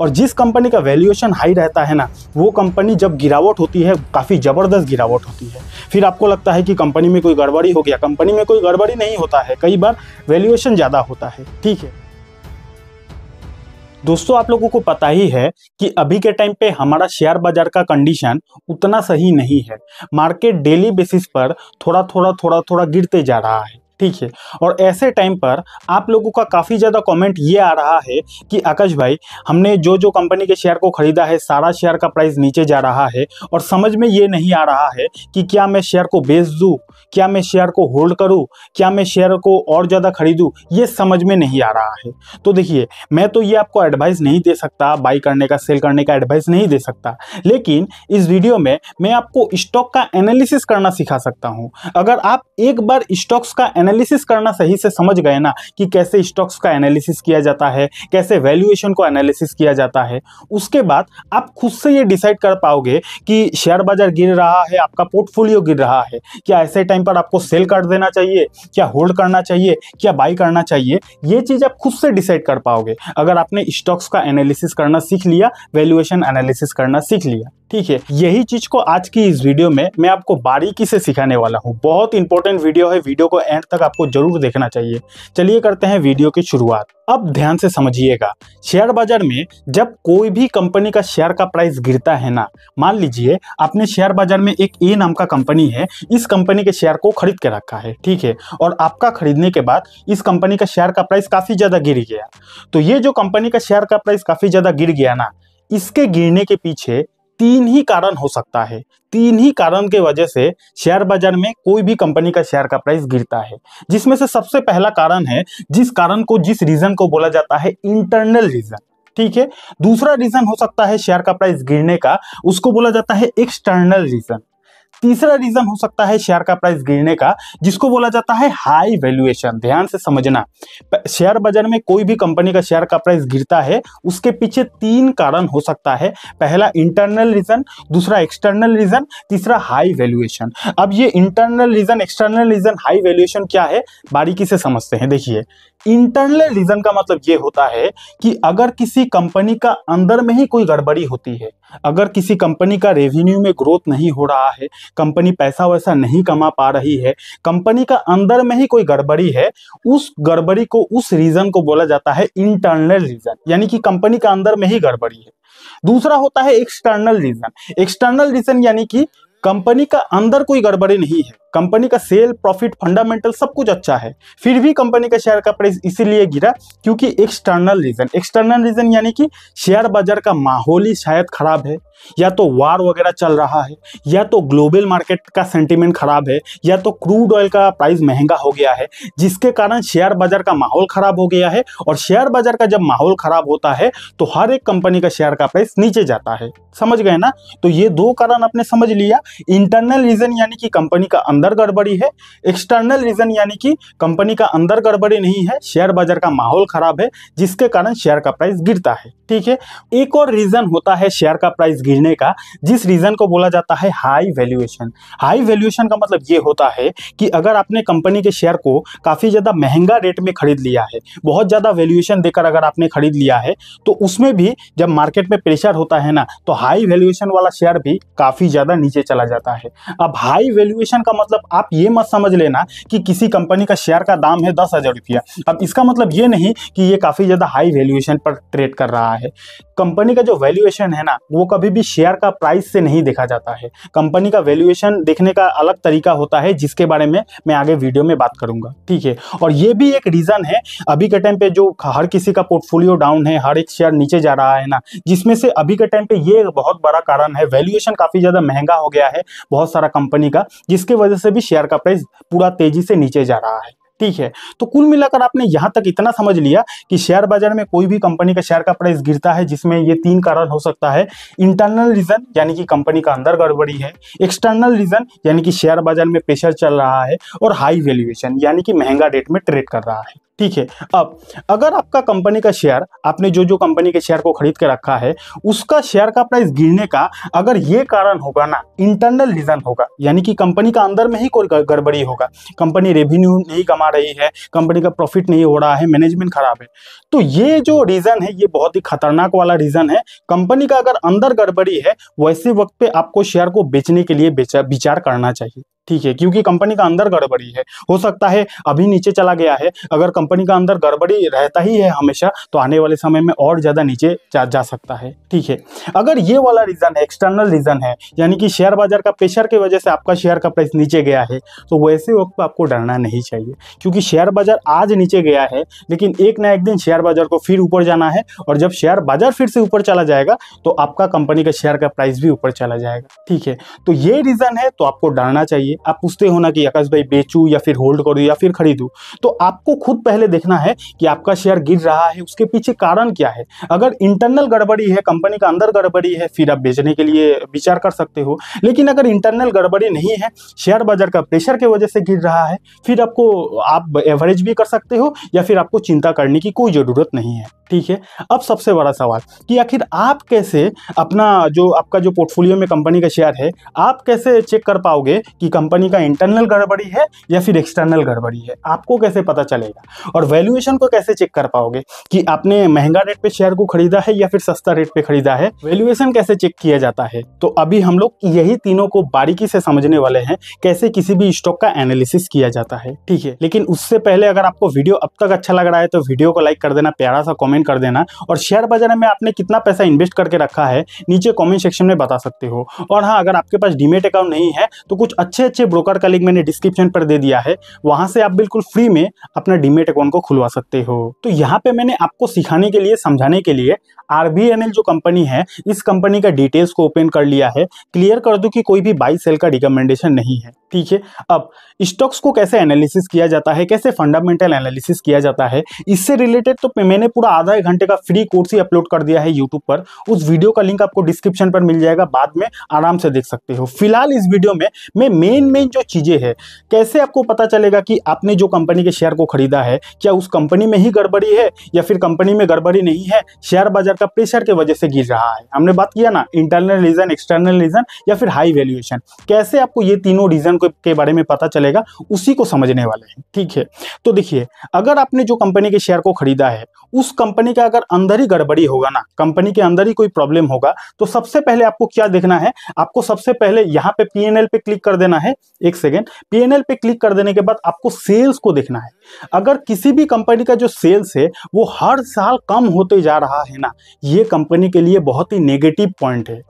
और जिस कंपनी का वैल्यूएशन हाई रहता है ना, वो कंपनी जब गिरावट होती है, काफ़ी ज़बरदस्त गिरावट होती है। फिर आपको लगता है कि कंपनी में कोई गड़बड़ी हो गया। कंपनी में कोई गड़बड़ी नहीं होता है, कई बार वैल्यूएशन ज़्यादा होता है। ठीक है दोस्तों, आप लोगों को पता ही है कि अभी के टाइम पे हमारा शेयर बाजार का कंडीशन उतना सही नहीं है। मार्केट डेली बेसिस पर थोड़ा गिरते जा रहा है। ठीक है, और ऐसे टाइम पर आप लोगों का काफ़ी ज़्यादा कमेंट ये आ रहा है कि आकाश भाई, हमने जो कंपनी के शेयर को खरीदा है, सारा शेयर का प्राइस नीचे जा रहा है और समझ में ये नहीं आ रहा है कि क्या मैं शेयर को बेच दूँ, क्या मैं शेयर को होल्ड करूँ, क्या मैं शेयर को और ज़्यादा खरीदूँ, ये समझ में नहीं आ रहा है। तो देखिए, मैं तो ये आपको एडवाइस नहीं दे सकता, बाई करने का, सेल करने का एडवाइस नहीं दे सकता, लेकिन इस वीडियो में मैं आपको स्टॉक का एनालिसिस करना सिखा सकता हूँ। अगर आप एक बार स्टॉक्स का एनालिसिस करना सही से समझ गए ना कि कैसे स्टॉक्स का एनालिसिस किया जाता है, कैसे वैल्यूएशन को एनालिसिस किया जाता है, उसके बाद आप खुद से ये डिसाइड कर पाओगे कि शेयर बाजार गिर रहा है, आपका पोर्टफोलियो गिर रहा है, क्या ऐसे टाइम पर आपको सेल कर देना चाहिए, क्या होल्ड करना चाहिए, क्या बाई करना चाहिए। ये चीज़ आप खुद से डिसाइड कर पाओगे अगर आपने स्टॉक्स का एनालिसिस करना सीख लिया, वैल्यूएशन एनालिसिस करना सीख लिया। ठीक है, यही चीज को आज की इस वीडियो में मैं आपको बारीकी से सिखाने वाला हूँ। बहुत इंपॉर्टेंट वीडियो है, वीडियो को एंड तक आपको जरूर देखना चाहिए। चलिए करते हैं वीडियो की शुरुआत। अब ध्यान से समझिएगा, शेयर बाजार में जब कोई भी कंपनी का शेयर का प्राइस गिरता है ना, मान लीजिए आपने शेयर बाजार में एक ए नाम का कंपनी है, इस कंपनी के शेयर को खरीद के रखा है। ठीक है, और आपका खरीदने के बाद इस कंपनी का शेयर का प्राइस काफी ज्यादा गिर गया। तो ये जो कंपनी का शेयर का प्राइस काफी ज्यादा गिर गया ना, इसके गिरने के पीछे तीन ही कारण हो सकता है। तीन ही कारण के वजह से शेयर बाजार में कोई भी कंपनी का शेयर का प्राइस गिरता है, जिसमें से सबसे पहला कारण है, जिस रीजन को बोला जाता है इंटरनल रीजन। ठीक है, दूसरा रीजन हो सकता है शेयर का प्राइस गिरने का, उसको बोला जाता है एक्सटर्नल रीजन। तीसरा रीजन हो सकता है शेयर का प्राइस गिरने का, जिसको बोला जाता है हाई वैल्यूएशन। ध्यान से समझना, शेयर बाजार में कोई भी कंपनी का शेयर का प्राइस गिरता है, उसके पीछे तीन कारण हो सकता है। पहला इंटरनल रीजन, दूसरा एक्सटर्नल रीजन, तीसरा हाई वैल्यूएशन। अब ये internal reason, external reason, high valuation क्या है, बारीकी से समझते हैं। देखिए, इंटरनल रीजन का मतलब ये होता है कि अगर किसी कंपनी का अंदर में ही कोई गड़बड़ी होती है, अगर किसी कंपनी का रेवेन्यू में ग्रोथ नहीं हो रहा है, कंपनी पैसा वैसा नहीं कमा पा रही है, कंपनी का अंदर में ही कोई गड़बड़ी है, उस गड़बड़ी को, उस रीजन को बोला जाता है इंटरनल रीजन, यानी कि कंपनी का अंदर में ही गड़बड़ी है। दूसरा होता है एक्सटर्नल रीजन। एक्सटर्नल रीजन यानी कि कंपनी का अंदर कोई गड़बड़ी नहीं है, कंपनी का सेल, प्रॉफिट, फंडामेंटल सब कुछ अच्छा है, फिर भी कंपनी का शेयर का प्राइस इसीलिए गिरा क्योंकि एक्सटर्नल रीजन यानी कि शेयर बाजार का माहौल ही शायद खराब है, या तो वार वगैरह चल रहा है, या तो ग्लोबल मार्केट का सेंटीमेंट खराब है, या तो क्रूड ऑयल का प्राइस महंगा हो गया है, जिसके कारण शेयर बाजार का माहौल खराब हो गया है। और शेयर बाजार का जब माहौल खराब होता है तो हर एक कंपनी का शेयर का प्राइस नीचे जाता है। समझ गए ना? तो ये दो कारण आपने समझ लिया। इंटरनल रीजन यानी कि कंपनी का अंदर गड़बड़ी है, एक्सटर्नल रीजन यानी कि कंपनी का अंदर गड़बड़ी नहीं है, शेयर बाजार का माहौल खराब है, जिसके कारण शेयर का प्राइस गिरता है। ठीक है, एक और रीजन होता है शेयर का प्राइस गिरने का, जिस रीजन को बोला जाता है हाई वैल्यूएशन। हाई वैल्यूएशन का मतलब ये होता है कि अगर आपने कंपनी के शेयर को काफी ज्यादा महंगा रेट में खरीद लिया है, बहुत ज्यादा वैल्यूएशन देकर अगर आपने खरीद लिया है, तो उसमें भी जब मार्केट में प्रेशर होता है ना, तो हाई वैल्यूएशन वाला शेयर भी काफी ज्यादा नीचे चला जाता है। अब हाई वैल्यूएशन का मतलब आप ये मत समझ लेना कि किसी कंपनी का शेयर का दाम है 10,000 रुपया, अब इसका मतलब ये नहीं कि ये काफी ज्यादा हाई वैल्यूएशन पर ट्रेड कर रहा है। कंपनी का जो वैल्यूएशन है ना, वो कभी भी शेयर का प्राइस से नहीं देखा जाता है। कंपनी का वैल्यूएशन देखने का अलग तरीका होता है, जिसके बारे में मैं आगे वीडियो में बात करूंगा। ठीक है, और ये भी एक रीजन है अभी के टाइम पे जो हर किसी का पोर्टफोलियो डाउन है, हर एक शेयर नीचे जा रहा है ना, जिसमें से अभी के टाइम पे ये बहुत बड़ा कारण है, वैल्यूएशन काफी ज्यादा महंगा हो गया है बहुत सारा कंपनी का, जिसके वजह से भी शेयर का प्राइस पूरा तेजी से नीचे जा रहा है। ठीक है, तो कुल मिलाकर आपने यहां तक इतना समझ लिया कि शेयर बाजार में कोई भी कंपनी का शेयर का प्राइस गिरता है, जिसमें ये तीन कारण हो सकता है। इंटरनल रीजन यानी कि कंपनी का अंदर गड़बड़ी है, एक्सटर्नल रीजन यानी कि शेयर बाजार में प्रेशर चल रहा है, और हाई वैल्यूएशन यानी कि महंगा रेट में ट्रेड कर रहा है। ठीक है। अब अगर आपका कंपनी का शेयर, आपने जो जो कंपनी के शेयर को खरीद के रखा है, उसका शेयर का प्राइस गिरने का अगर ये कारण होगा ना, इंटरनल रीजन होगा, यानी कि कंपनी का अंदर में ही कोई गड़बड़ी होगा, कंपनी रेवेन्यू नहीं कमा रही है, कंपनी का प्रॉफिट नहीं हो रहा है, मैनेजमेंट खराब है, तो ये जो रीजन है ये बहुत ही खतरनाक वाला रीजन है। कंपनी का अगर अंदर गड़बड़ी है, वैसे वक्त पे आपको शेयर को बेचने के लिए विचार करना चाहिए, ठीक है, क्योंकि कंपनी का अंदर गड़बड़ी है। हो सकता है अभी नीचे चला गया है, अगर कंपनी का अंदर गड़बड़ी रहता ही है हमेशा, तो आने वाले समय में और ज्यादा नीचे जा सकता है, ठीक है। अगर ये वाला रीजन है, एक्सटर्नल रीजन है, यानी कि शेयर बाजार का प्रेशर की वजह से आपका शेयर का प्राइस नीचे गया है, तो वैसे वक्त पर आपको डरना नहीं चाहिए, क्योंकि शेयर बाजार आज नीचे गया है, लेकिन एक ना एक दिन शेयर बाजार को फिर ऊपर जाना है, और जब शेयर बाजार फिर से ऊपर चला जाएगा तो आपका कंपनी का शेयर का प्राइस भी ऊपर चला जाएगा, ठीक है। तो ये रीजन है, तो आपको डरना चाहिए। आप पूछते हो ना कि आकाश भाई बेचूं या फिर होल्ड करूं या फिर खरीदूं, तो आपको खुद पहले देखना है कि आपका शेयर गिर रहा है, उसके पीछे कारण क्या है। अगर इंटरनल गड़बड़ी है, कंपनी का अंदर गड़बड़ी है, फिर आप बेचने के लिए विचार कर सकते हो। लेकिन अगर इंटरनल गड़बड़ी नहीं है, शेयर बाजार का प्रेशर की वजह से गिर रहा है, फिर आप एवरेज भी कर सकते हो, या फिर आपको चिंता करने की कोई जरूरत नहीं है, ठीक है। अब सबसे बड़ा सवाल कि आखिर आप कैसे आपका जो पोर्टफोलियो में कंपनी का शेयर है, आप कैसे चेक कर पाओगे कि कंपनी का इंटरनल गड़बड़ी है या फिर एक्सटर्नल गड़बड़ी है, आपको कैसे पता चलेगा। और वैल्यूएशन को कैसे चेक कर पाओगे कि आपने महंगा रेट पे शेयर को खरीदा है या फिर सस्ता रेट पे खरीदा है, वैल्यूएशन कैसे चेक किया जाता है। तो अभी हम लोग यही तीनों को बारीकी से समझने वाले हैं, कैसे किसी भी स्टॉक का एनालिसिस किया जाता है, ठीक है। लेकिन उससे पहले अगर आपको वीडियो अब तक अच्छा लग रहा है तो वीडियो को लाइक कर देना, प्यारा सा कमेंट कर देना, और शेयर बाजार में आपने कितना पैसा इन्वेस्ट करके रखा है नीचे कमेंट सेक्शन में बता सकते हो। और हाँ, अगर आपके पास डीमेट अकाउंट नहीं है तो कुछ अच्छे ब्रोकर का लिंक मैंने डिस्क्रिप्शन पर दे दिया है, वहां से आप बिल्कुल फ्री में अपना डीमेट अकाउंट को खुलवा सकते हो। तो यहाँ पे मैंने आपको सिखाने के लिए, समझाने के लिए RVNL जो कंपनी है, इस कंपनी का डिटेल्स को ओपन कर लिया है, क्लियर कर दूं कि कोई भी बाई सेल का रिकमेंडेशन नहीं है, ठीक है। अब स्टॉक्स को कैसे एनालिसिस किया जाता है, कैसे फंडामेंटल एनालिसिस किया जाता है, इससे रिलेटेड तो मैंने पूरा आधा एक घंटे का फ्री कोर्स ही अपलोड कर दिया है यूट्यूब पर। उस वीडियो का लिंक आपको डिस्क्रिप्शन पर मिल जाएगा, बाद में आराम से देख सकते हो। फिलहाल इस वीडियो में मैं मेन जो चीजें हैं, कैसे आपको पता चलेगा कि आपने जो कंपनी के शेयर को खरीदा है, क्या उस कंपनी में ही गड़बड़ी है या फिर कंपनी में गड़बड़ी नहीं है, शेयर बाजार का प्रेशर की वजह से गिर रहा है। हमने बात किया ना, इंटरनल रीजन, एक्सटर्नल रीजन या फिर हाई वैल्यूएशन, कैसे आपको ये तीनों रीजन के बारे में पता चलेगा, उसी को समझने वाले हैं, ठीक है। तो देखिए, अगर आपने जो कंपनी के शेयर को खरीदा है, उस कंपनी का अगर अंदर ही गड़बड़ी होगा ना, कंपनी के अंदर ही कोई प्रॉब्लम होगा, तो सबसे पहले आपको क्या देखना है, आपको सबसे पहले यहाँ पे PNL पे क्लिक कर देना है। एक सेकेंड, PNL पे क्लिक कर देने के बाद आपको सेल्स को देखना है। अगर किसी भी कंपनी का जो सेल्स है वो हर साल कम होते जा रहा है ना, ये कंपनी के लिए बहुत ही नेगेटिव पॉइंट है।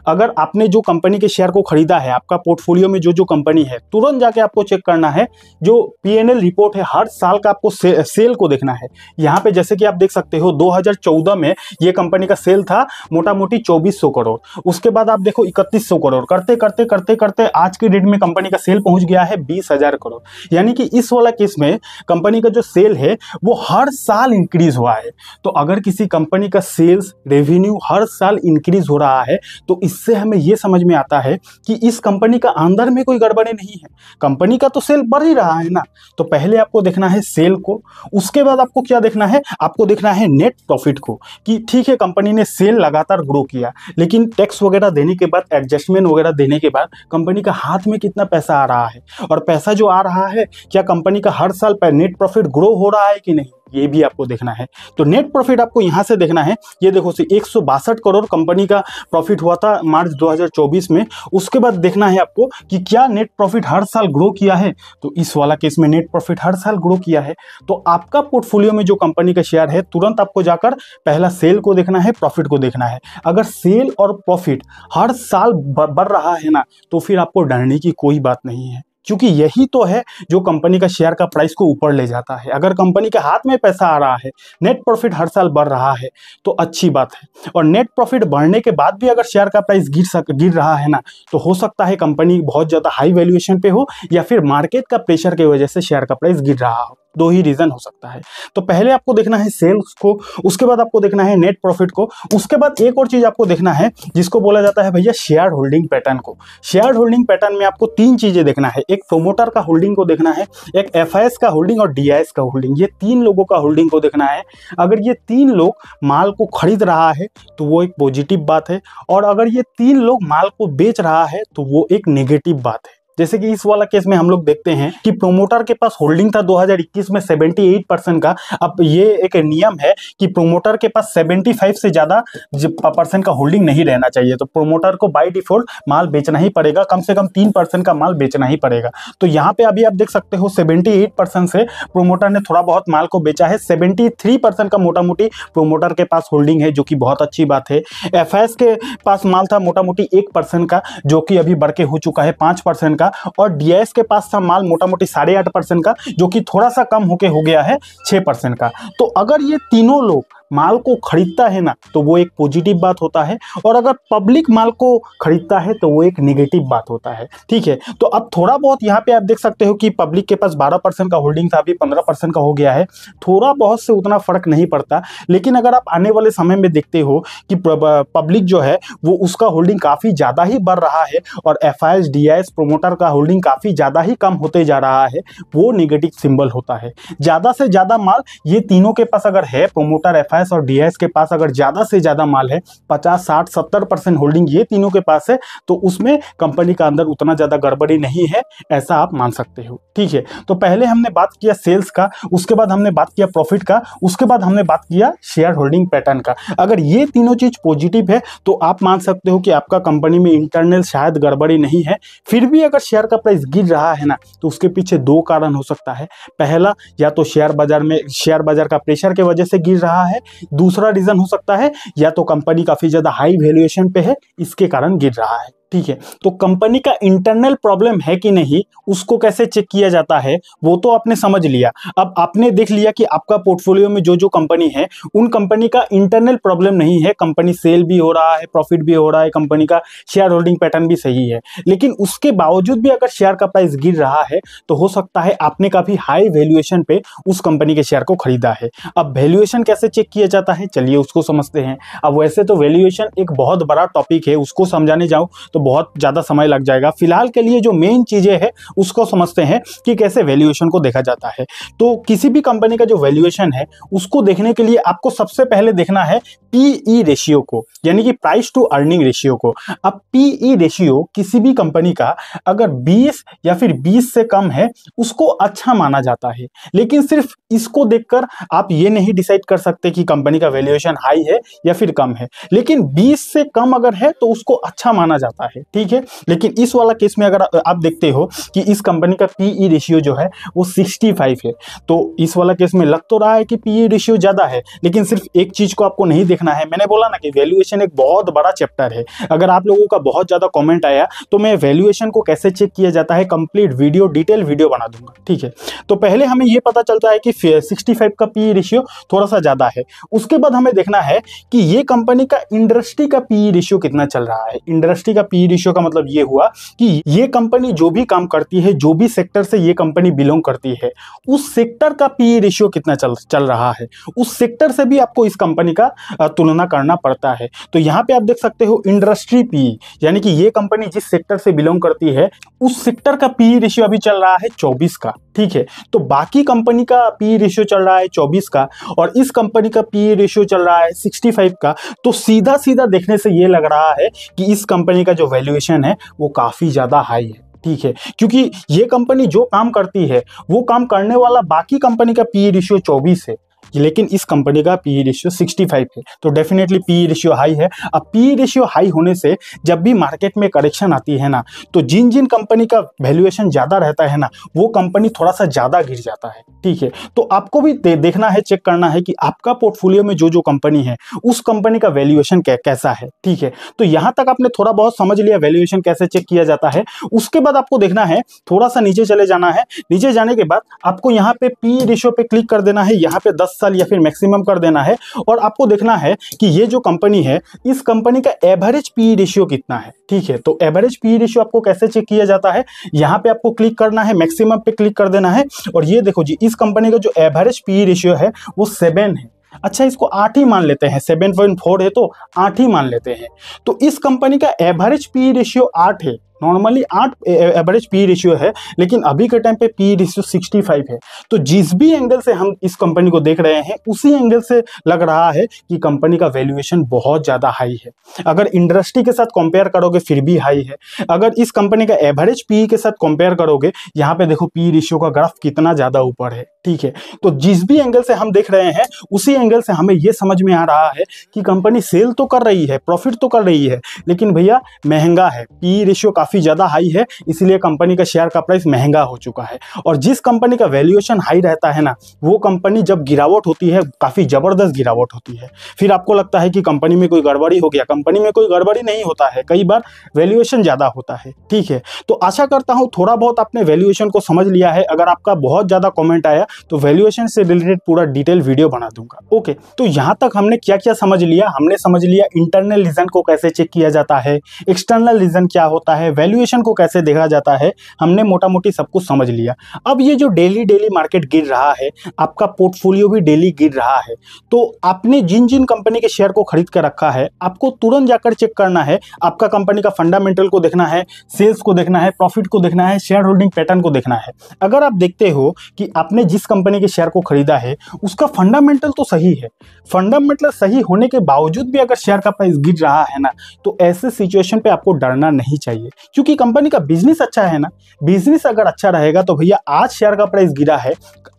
अगर आपने जो कंपनी के शेयर को खरीदा है, आपका पोर्टफोलियो में जो कंपनी है, तुरंत जाके आपको चेक करना है, जो PNL रिपोर्ट है हर साल का, आपको सेल को देखना है। यहाँ पे जैसे कि आप देख सकते हो 2014 में ये कंपनी का सेल था मोटा मोटी 2400 करोड़, उसके बाद आप देखो 3100 करोड़, करते करते करते करते आज की डेट में कंपनी का सेल पहुंच गया है 20,000 करोड़। यानी कि इस वाला केस में कंपनी का जो सेल है वो हर साल इंक्रीज हुआ है। तो अगर किसी कंपनी का सेल्स रेवेन्यू हर साल इंक्रीज हो रहा है, तो इससे हमें यह समझ में आता है कि इस कंपनी का अंदर में कोई गड़बड़ी नहीं है, कंपनी का तो सेल बढ़ ही रहा है ना। तो पहले आपको देखना है सेल को, उसके बाद आपको क्या देखना है, आपको देखना है नेट प्रॉफिट को, कि ठीक है कंपनी ने सेल लगातार ग्रो किया, लेकिन टैक्स वगैरह देने के बाद, एडजस्टमेंट वगैरह देने के बाद कंपनी का हाथ में कितना पैसा आ रहा है, और पैसा जो आ रहा है क्या कंपनी का हर साल नेट प्रॉफिट ग्रो हो रहा है कि नहीं, ये भी आपको देखना है। तो नेट प्रॉफिट आपको यहां से देखना है। ये देखो 162 करोड़ कंपनी का प्रॉफिट हुआ था मार्च 2024 में। उसके बाद देखना है आपको कि क्या नेट प्रॉफिट हर साल ग्रो किया है, तो इस वाला केस में नेट प्रॉफिट हर साल ग्रो किया है। तो आपका पोर्टफोलियो में जो कंपनी का शेयर है, तुरंत आपको जाकर पहला सेल को देखना है, प्रॉफिट को देखना है। अगर सेल और प्रॉफिट हर साल बढ़ रहा है ना, तो फिर आपको डरने की कोई बात नहीं है, क्योंकि यही तो है जो कंपनी का शेयर का प्राइस को ऊपर ले जाता है। अगर कंपनी के हाथ में पैसा आ रहा है, नेट प्रॉफिट हर साल बढ़ रहा है, तो अच्छी बात है। और नेट प्रॉफिट बढ़ने के बाद भी अगर शेयर का प्राइस गिर रहा है ना, तो हो सकता है कंपनी बहुत ज़्यादा हाई वैल्यूएशन पे हो, या फिर मार्केट का प्रेशर की वजह से शेयर का प्राइस गिर रहा हो। दो ही रीजन हो सकता है। तो पहले आपको देखना है सेल्स को, उसके बाद आपको देखना है नेट प्रॉफिट को, उसके बाद एक और चीज आपको देखना है जिसको बोला जाता है भैया शेयर होल्डिंग पैटर्न को। शेयर होल्डिंग पैटर्न में आपको तीन चीजें देखना है, एक प्रोमोटर का होल्डिंग को देखना है, एक एफआईएस का होल्डिंग और डीआईएस का होल्डिंग, ये तीन लोगों का होल्डिंग को देखना है। अगर ये तीन लोग माल को खरीद रहा है तो वो एक पॉजिटिव बात है, और अगर ये तीन लोग माल को बेच रहा है तो वो एक नेगेटिव बात है। जैसे कि इस वाला केस में हम लोग देखते हैं कि प्रोमोटर के पास होल्डिंग था 2021 में 78% का। अब ये एक नियम है कि प्रोमोटर के पास 75 से ज्यादा % का होल्डिंग नहीं रहना चाहिए, तो प्रोमोटर को बाय डिफॉल्ट माल बेचना ही पड़ेगा, कम से कम 3% का माल बेचना ही पड़ेगा। तो यहाँ पे अभी आप देख सकते हो 78% से प्रोमोटर ने थोड़ा बहुत माल को बेचा है, 73% का मोटा मोटी प्रोमोटर के पास होल्डिंग है, जो कि बहुत अच्छी बात है। एफआईएस के पास माल था मोटा मोटी 1% का, जो कि अभी बढ़ के हो चुका है 5% का, और डीआईएस के पास था माल मोटा मोटी 8.5% का, जो कि थोड़ा सा कम होके हो गया है 6% का। तो अगर ये तीनों लोग माल को खरीदता है ना तो वो एक पॉजिटिव बात होता है, और अगर पब्लिक माल को खरीदता है तो वो एक नेगेटिव बात होता है। ठीक है, तो अब थोड़ा बहुत यहाँ पे आप देख सकते हो कि पब्लिक के पास 12% का होल्डिंग था, अभी 15% का हो गया है, थोड़ा बहुत से उतना फर्क नहीं पड़ता। लेकिन अगर आप आने वाले समय में देखते हो कि पब्लिक जो है वो उसका होल्डिंग काफी ज्यादा ही बढ़ रहा है, और एफआईएस डीआईएस प्रोमोटर का होल्डिंग काफी ज्यादा ही कम होते जा रहा है, वो नेगेटिव सिंबल होता है। ज्यादा से ज्यादा माल ये तीनों के पास अगर है, प्रोमोटर एफआईएस और डीआईएस के पास अगर ज्यादा से ज्यादा माल है, 50, 60, 70% होल्डिंग ये तीनों के पास है, तो उसमें कंपनी का अंदर उतना ज्यादा गड़बड़ी नहीं है, ऐसा आप मान सकते हो। ठीक है, तो पहले हमने बात किया सेल्स का, उसके बाद हमने बात किया प्रॉफिट का, उसके बाद हमने बात किया शेयर होल्डिंग पैटर्न का। अगर ये तीनों चीज पॉजिटिव है तो आप मान सकते हो कि आपका कंपनी में इंटरनल शायद गड़बड़ी नहीं है। फिर भी अगर शेयर का प्राइस गिर रहा है ना तो उसके पीछे दो कारण हो सकता है। पहला, या तो शेयर बाजार का प्रेशर के वजह से गिर रहा है, दूसरा रीजन हो सकता है या तो कंपनी काफी ज्यादा हाई वैल्यूएशन पे है, इसके कारण गिर रहा है। ठीक है, तो कंपनी का इंटरनल प्रॉब्लम है कि नहीं, उसको कैसे चेक किया जाता है वो तो आपने समझ लिया। अब आपने देख लिया कि आपका पोर्टफोलियो में जो जो कंपनी है उन कंपनी का इंटरनल प्रॉब्लम नहीं है, कंपनी सेल भी हो रहा है, प्रॉफिट भी हो रहा है, कंपनी का शेयर होल्डिंग पैटर्न भी सही है, लेकिन उसके बावजूद भी अगर शेयर का प्राइस गिर रहा है तो हो सकता है आपने काफी हाई वैल्यूएशन पे उस कंपनी के शेयर को खरीदा है। अब वैल्यूएशन कैसे चेक किया जाता है, चलिए उसको समझते हैं। अब वैसे तो वैल्यूएशन एक बहुत बड़ा टॉपिक है, उसको समझाने जाऊं तो बहुत ज्यादा समय लग जाएगा। फिलहाल के लिए जो मेन चीजें हैं उसको समझते हैं कि कैसे वैल्यूएशन को देखा जाता है। तो किसी भी कंपनी का जो वैल्यूएशन है उसको देखने के लिए आपको सबसे पहले देखना है पीई रेशियो को, यानी कि प्राइस टू अर्निंग रेशियो को। अब पीई रेशियो किसी भी कंपनी का अगर 20 या फिर 20 से कम है उसको अच्छा माना जाता है, लेकिन सिर्फ इसको देखकर आप ये नहीं डिसाइड कर सकते कि कंपनी का वैल्यूएशन हाई है या फिर कम है, लेकिन 20 से कम अगर है तो उसको अच्छा माना जाता है। ठीक है, लेकिन इस वाला केस में अगर आप देखते हो कि इस कंपनी का पीई रेशियो जो है वो 65 है, तो इस वाला केस में लग तो रहा है कि पीई रेशियो ज्यादा है, लेकिन सिर्फ एक चीज को आपको नहीं देखना है। मैंने बोला ना कि वैल्यूएशन एक बहुत बड़ा चैप्टर है। अगर आप लोगों का बहुत ज्यादा कमेंट आया तो मैं वैल्यूएशन को कैसे चेक किया जाता है कंप्लीट वीडियो, डिटेल वीडियो बना दूंगा। ठीक है, तो पहले हमें यह पता चलता है कि 65 का पीई रेशियो थोड़ा सा ज्यादा है। उसके बाद हमें देखना है कि ये कंपनी का इंडस्ट्री का पीई रेशियो कितना चल रहा है। इंडस्ट्री का पीई रेशियो का मतलब ये हुआ कि ये कंपनी जो भी काम करती है, जो भी सेक्टर से ये कंपनी बिलोंग करती है, उस सेक्टर का पीई रेशियो कितना चल रहा है, उस सेक्टर से भी आपको इस कंपनी का तुलना करना पड़ता है। तो यहाँ पे आप देख सकते हो इंडस्ट्री पीई, यानी कि ये कंपनी जिस सेक्टर से बिलोंग करती है उस सेक्टर का पीई रेशियो अभी चल रहा है 24 का। ठीक है, तो बाकी कंपनी का पीई रेशियो चल रहा है 24 का और इस कंपनी का पीई रेशियो चल रहा है 65 का। तो सीधा सीधा देखने से ये लग रहा है कि इस कंपनी का जो वैल्यूएशन है वो काफी ज्यादा हाई है। ठीक है, क्योंकि ये कंपनी जो काम करती है वो काम करने वाला बाकी कंपनी का पीई रेशियो 24 है, लेकिन इस कंपनी का पीई रेशियो 65 है, तो डेफिनेटली पीई रेशियो हाई है। अब पीई रेशियो हाई होने से जब भी मार्केट में करेक्शन आती है ना, तो जिन जिन कंपनी का वैल्यूएशन ज्यादा रहता है ना, वो कंपनी थोड़ा सा ज्यादा गिर जाता है। ठीक है, तो आपको भी देखना है, चेक करना है कि आपका पोर्टफोलियो में जो जो कंपनी है उस कंपनी का वैल्यूएशन कैसा है। ठीक है, तो यहां तक आपने थोड़ा बहुत समझ लिया वैल्यूएशन कैसे चेक किया जाता है। उसके बाद आपको देखना है, थोड़ा सा नीचे चले जाना है। नीचे जाने के बाद आपको यहाँ पे पीई रेशियो पे क्लिक कर देना है। यहाँ पे 10 साल या फिर मैक्सिमम कर देना है। और आपको देखना है कि ये जो कंपनी है, इस कंपनी का एवरेज पीई रेशियो कितना है। ठीक है, तो एवरेज पीई रेशियो आपको कैसे चेक किया जाता है, यहाँ पे आपको क्लिक करना है, मैक्सिमम पे क्लिक कर देना है। और ये देखो जी, इस कंपनी का जो एवरेज पीई रेशियो है वो 7 है। अच्छा, इसको 8 ही मान लेते हैं, 7.4 है तो 8 ही मान लेते हैं। तो इस कंपनी का एवरेज पी रेशियो 8 है। नॉर्मली 8 एवरेज पी रेशियो है, लेकिन अभी के टाइम पे पी रेशियो 65 है। तो जिस भी एंगल से हम इस कंपनी को देख रहे हैं, उसी एंगल से लग रहा है कि कंपनी का वैल्यूएशन बहुत ज़्यादा हाई है। अगर इंडस्ट्री के साथ कंपेयर करोगे फिर भी हाई है। अगर इस कंपनी का एवरेज पी के साथ कंपेयर करोगे, यहाँ पे देखो पी रेशियो का ग्राफ कितना ज़्यादा ऊपर है। ठीक है, तो जिस भी एंगल से हम देख रहे हैं, उसी एंगल से हमें ये समझ में आ रहा है कि कंपनी सेल तो कर रही है, प्रॉफिट तो कर रही है, लेकिन भैया महंगा है। पी रेशियो काफ़ी ज़्यादा हाई है, इसलिए कंपनी का शेयर का प्राइस महंगा हो चुका है। और जिस कंपनी का वैल्यूएशन हाई रहता है ना, वो कंपनी जब गिरावट होती है, काफ़ी ज़बरदस्त गिरावट होती है। फिर आपको लगता है कि कंपनी में कोई गड़बड़ी हो गया। कंपनी में कोई गड़बड़ी नहीं होता है, कई बार वैल्यूएशन ज़्यादा होता है। ठीक है, तो आशा करता हूँ थोड़ा बहुत आपने वैल्यूएशन को समझ लिया है। अगर आपका बहुत ज़्यादा कॉमेंट आया तो वैल्यूएशन से रिलेटेड पूरा डिटेल वीडियो बना दूंगा। ओके, तो यहाँ तक हमने क्या क्या समझ लिया। हमने समझ लिया इंटरनल रीजन को कैसे चेक किया जाता है, एक्सटर्नल रीजन क्या होता है, वैल्यूएशन को कैसे देखा जाता है। हमने मोटा मोटी सब कुछ समझ लिया। अब ये जो डेली मार्केट गिर रहा है, आपका पोर्टफोलियो भी डेली गिर रहा है, तो आपने जिन जिन कंपनी के शेयर को खरीद कर रखा है, आपको तुरंत जाकर चेक करना है। आपका कंपनी का फंडामेंटल को देखना है, सेल्स को देखना है, प्रॉफिट को देखना है, शेयर होल्डिंग पैटर्न को देखना है। अगर आप देखते हो कि आपने जिस कंपनी के शेयर को खरीदा है उसका फंडामेंटल तो सही है, फंडामेंटल सही होने के बावजूद भी अगर शेयर का प्राइस गिर रहा है ना, तो ऐसे सिचुएशन पे आपको डरना नहीं चाहिए, क्योंकि कंपनी का बिजनेस अच्छा है ना। बिजनेस अगर अच्छा रहेगा तो भैया आज शेयर का प्राइस गिरा है,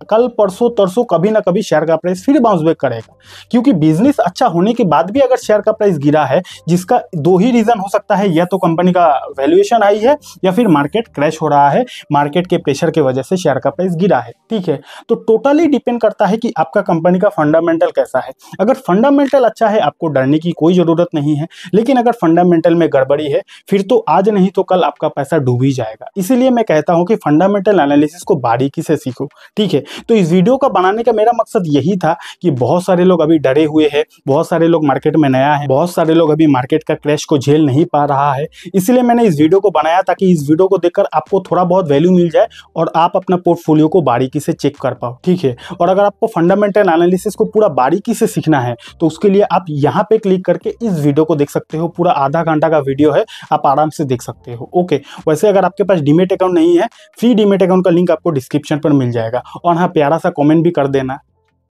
कल परसों तरसों कभी ना कभी शेयर का प्राइस फिर बाउंस बैक करेगा। क्योंकि बिजनेस अच्छा होने के बाद भी अगर शेयर का प्राइस गिरा है, जिसका दो ही रीजन हो सकता है, या तो कंपनी का वैल्यूएशन हाई है या फिर मार्केट क्रैश हो रहा है, मार्केट के प्रेशर की वजह से शेयर का प्राइस गिरा है। ठीक है, तो टोटली डिपेंड करता है कि आपका कंपनी का फंडामेंटल कैसा है। अगर फंडामेंटल अच्छा है, आपको डरने की कोई जरूरत नहीं है, लेकिन अगर फंडामेंटल में गड़बड़ी है, फिर तो आज नहीं तो कल आपका पैसा डूब ही जाएगा। इसीलिए मैं कहता हूं कि फंडामेंटल एनालिसिस को बारीकी से सीखो। ठीक है, तो इस वीडियो का बनाने का मेरा मकसद यही था कि बहुत सारे लोग अभी डरे हुए हैं, बहुत सारे लोग मार्केट में नया है, बहुत सारे लोग अभी मार्केट का क्रैश को झेल नहीं पा रहा है। इसलिए मैंने इस वीडियो को बनाया ताकि इस वीडियो को देखकर आपको थोड़ा बहुत वैल्यू मिल जाए और आप अपना पोर्टफोलियो को बारीकी से चेक कर पाओ। ठीक है, और अगर आपको फंडामेंटल एनालिसिस को पूरा बारीकी से सीखना है तो उसके लिए आप यहाँ पे क्लिक करके इस वीडियो को देख सकते हो। पूरा आधा घंटा का वीडियो है, आप आराम से देख सकते हो। ओके, वैसे अगर आपके पास डीमेट अकाउंट नहीं है, फ्री डीमेट अकाउंट का लिंक आपको डिस्क्रिप्शन पर मिल जाएगा। और हाँ, प्यारा सा कमेंट भी कर देना